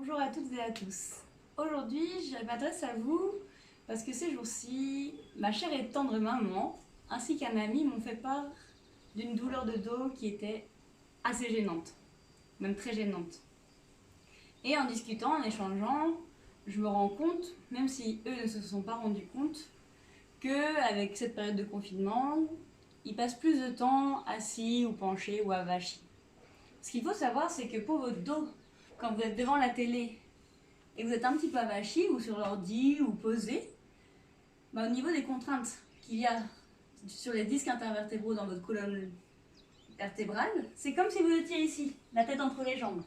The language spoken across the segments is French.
Bonjour à toutes et à tous. Aujourd'hui, je m'adresse à vous parce que ces jours-ci, ma chère et tendre maman ainsi qu'un ami m'ont fait part d'une douleur de dos qui était assez gênante, même très gênante. Et en discutant, en échangeant, je me rends compte, même si eux ne se sont pas rendus compte, qu'avec cette période de confinement, ils passent plus de temps assis ou penchés ou avachis. Ce qu'il faut savoir, c'est que pour votre dos, quand vous êtes devant la télé et vous êtes un petit peu avachi ou sur l'ordi ou posé, au niveau des contraintes qu'il y a sur les disques intervertébraux dans votre colonne vertébrale, c'est comme si vous étiez ici, la tête entre les jambes.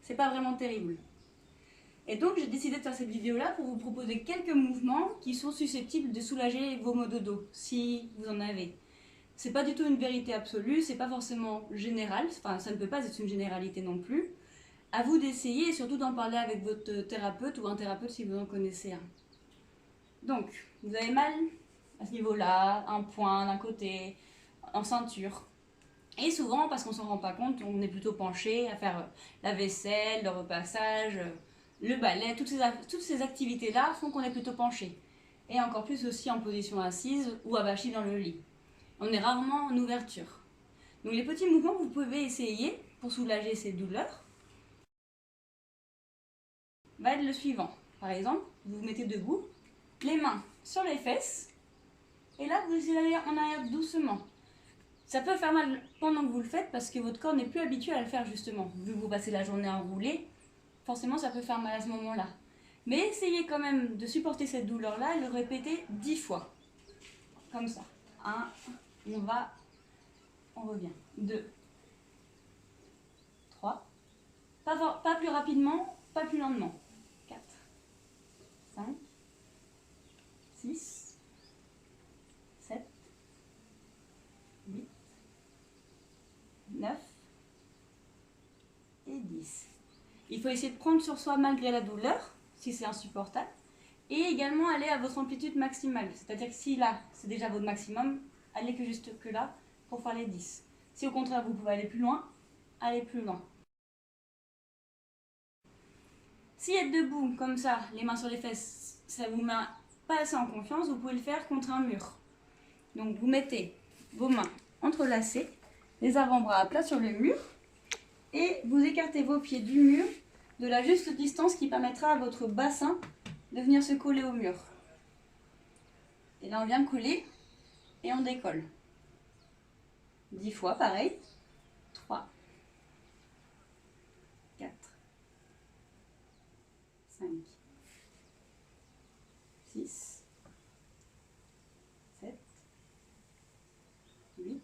C'est pas vraiment terrible. Et donc j'ai décidé de faire cette vidéo-là pour vous proposer quelques mouvements qui sont susceptibles de soulager vos maux de dos, si vous en avez. C'est pas du tout une vérité absolue, c'est pas forcément général, enfin ça ne peut pas être une généralité non plus. À vous d'essayer et surtout d'en parler avec votre thérapeute ou un thérapeute si vous en connaissez un. Donc, vous avez mal à ce niveau-là, un point d'un côté, en ceinture. Et souvent, parce qu'on ne s'en rend pas compte, on est plutôt penché à faire la vaisselle, le repassage, le balai, toutes ces activités-là font qu'on est plutôt penché. Et encore plus aussi en position assise ou avachi dans le lit. On est rarement en ouverture. Donc les petits mouvements que vous pouvez essayer pour soulager ces douleurs va être le suivant. Par exemple, vous vous mettez debout, les mains sur les fesses, et là vous essayez d'aller en arrière doucement. Ça peut faire mal pendant que vous le faites parce que votre corps n'est plus habitué à le faire justement. Vu que vous passez la journée enroulé, forcément ça peut faire mal à ce moment-là. Mais essayez quand même de supporter cette douleur-là et le répéter 10 fois. Comme ça. 1, on revient. 2, 3, pas plus rapidement, pas plus lentement. 4, 5, 6, 7, 8, 9 et 10. Il faut essayer de prendre sur soi malgré la douleur, si c'est insupportable, et également aller à votre amplitude maximale. C'est-à-dire que si là, c'est déjà votre maximum, allez que juste que là pour faire les 10. Si au contraire, vous pouvez aller plus loin, allez plus loin. Si être debout, comme ça, les mains sur les fesses, ça vous met pas assez en confiance, vous pouvez le faire contre un mur. Donc vous mettez vos mains entrelacées, les avant-bras à plat sur le mur, et vous écartez vos pieds du mur de la juste distance qui permettra à votre bassin de venir se coller au mur. Et là on vient coller et on décolle. 10 fois pareil. 3, 4, 5, 6, 7, 8,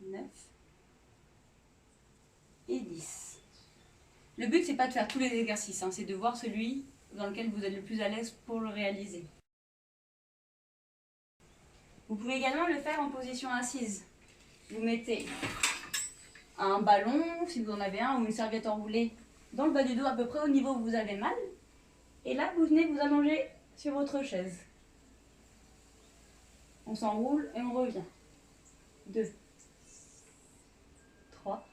9 et 10. Le but, c'est pas de faire tous les exercices, c'est de voir celui dans lequel vous êtes le plus à l'aise pour le réaliser. Vous pouvez également le faire en position assise. Vous mettez un ballon, si vous en avez un, ou une serviette enroulée dans le bas du dos, à peu près au niveau où vous avez mal. Et là, vous venez vous allonger sur votre chaise. On s'enroule et on revient. 2, 3,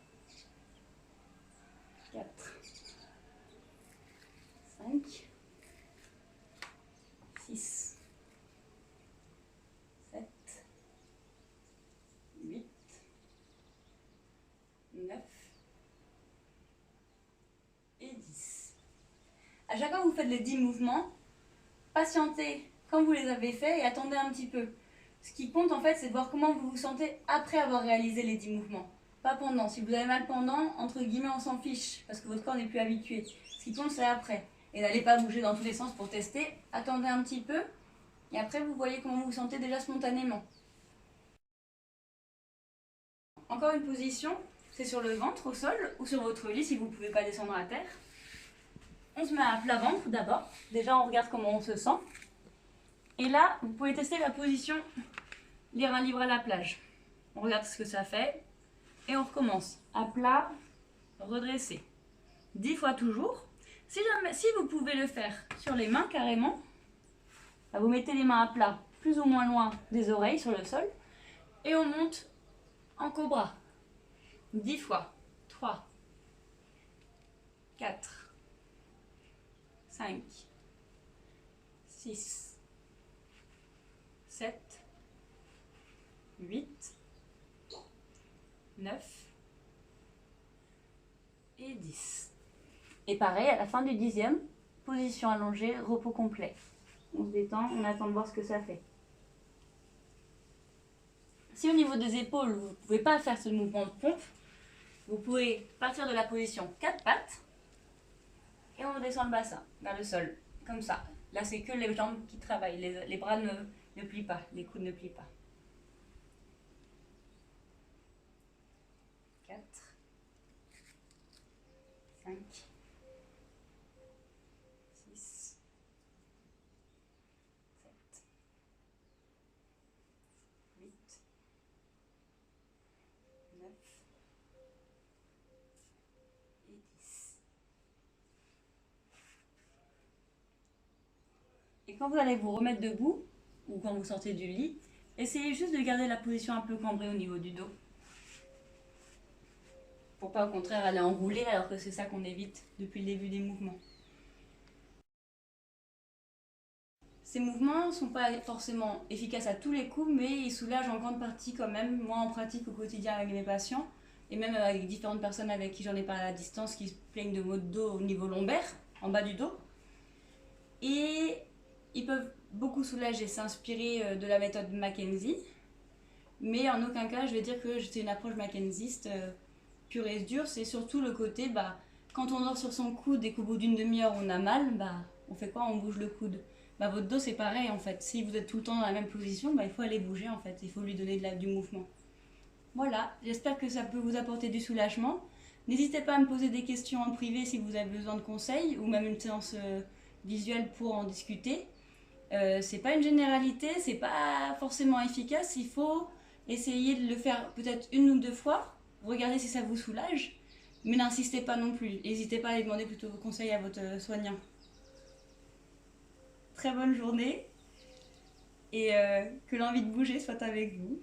4, 5, 6, 7, 8, 9 et 10. À chaque fois que vous faites les 10 mouvements, patientez quand vous les avez faits et attendez un petit peu. Ce qui compte en fait, c'est de voir comment vous vous sentez après avoir réalisé les 10 mouvements. Pas pendant. Si vous avez mal pendant, entre guillemets, on s'en fiche parce que votre corps n'est plus habitué. Ce qui compte, c'est après. Et n'allez pas bouger dans tous les sens pour tester. Attendez un petit peu et après, vous voyez comment vous vous sentez déjà spontanément. Encore une position, c'est sur le ventre au sol ou sur votre lit si vous ne pouvez pas descendre à terre. On se met à plat ventre d'abord. Déjà, on regarde comment on se sent. Et là, vous pouvez tester la position lire un livre à la plage. On regarde ce que ça fait. Et on recommence. À plat, redressé. 10 fois toujours. Si vous pouvez le faire sur les mains carrément, vous mettez les mains à plat, plus ou moins loin des oreilles sur le sol. Et on monte en cobra. 10 fois. 3, 4, 5, 6, 7, 8, 9 et 10. Et pareil, à la fin du 10e, position allongée, repos complet. On se détend, on attend de voir ce que ça fait. Si au niveau des épaules, vous ne pouvez pas faire ce mouvement de pompe, vous pouvez partir de la position 4 pattes et on descend le bassin vers le sol, comme ça. Là, c'est que les jambes qui travaillent, les bras ne plient pas, les coudes ne plient pas. 4, 5, 6, 7, 8, 9 et 10. Et quand vous allez vous remettre debout, ou quand vous sortez du lit, essayez juste de garder la position un peu cambrée au niveau du dos. Pour pas au contraire aller enrouler, alors que c'est ça qu'on évite depuis le début des mouvements. Ces mouvements ne sont pas forcément efficaces à tous les coups, mais ils soulagent en grande partie quand même. Moi, en pratique au quotidien avec mes patients, et même avec différentes personnes avec qui j'en ai parlé à distance qui se plaignent de maux de dos au niveau lombaire, en bas du dos. Et ils peuvent beaucoup soulager, s'inspirer de la méthode Mackenzie, mais en aucun cas je vais dire que c'est une approche mackenziste pure et dure. C'est surtout le côté, quand on dort sur son coude et qu'au bout d'une demi-heure on a mal, on fait quoi? On bouge le coude. Votre dos c'est pareil en fait. Si vous êtes tout le temps dans la même position, il faut aller bouger en fait. Il faut lui donner du mouvement. Voilà, j'espère que ça peut vous apporter du soulagement. N'hésitez pas à me poser des questions en privé si vous avez besoin de conseils ou même une séance visuelle pour en discuter. C'est pas une généralité, c'est pas forcément efficace. Il faut essayer de le faire peut-être une ou deux fois. Regardez si ça vous soulage, mais n'insistez pas non plus. N'hésitez pas à aller demander plutôt vos conseils à votre soignant. Très bonne journée et que l'envie de bouger soit avec vous.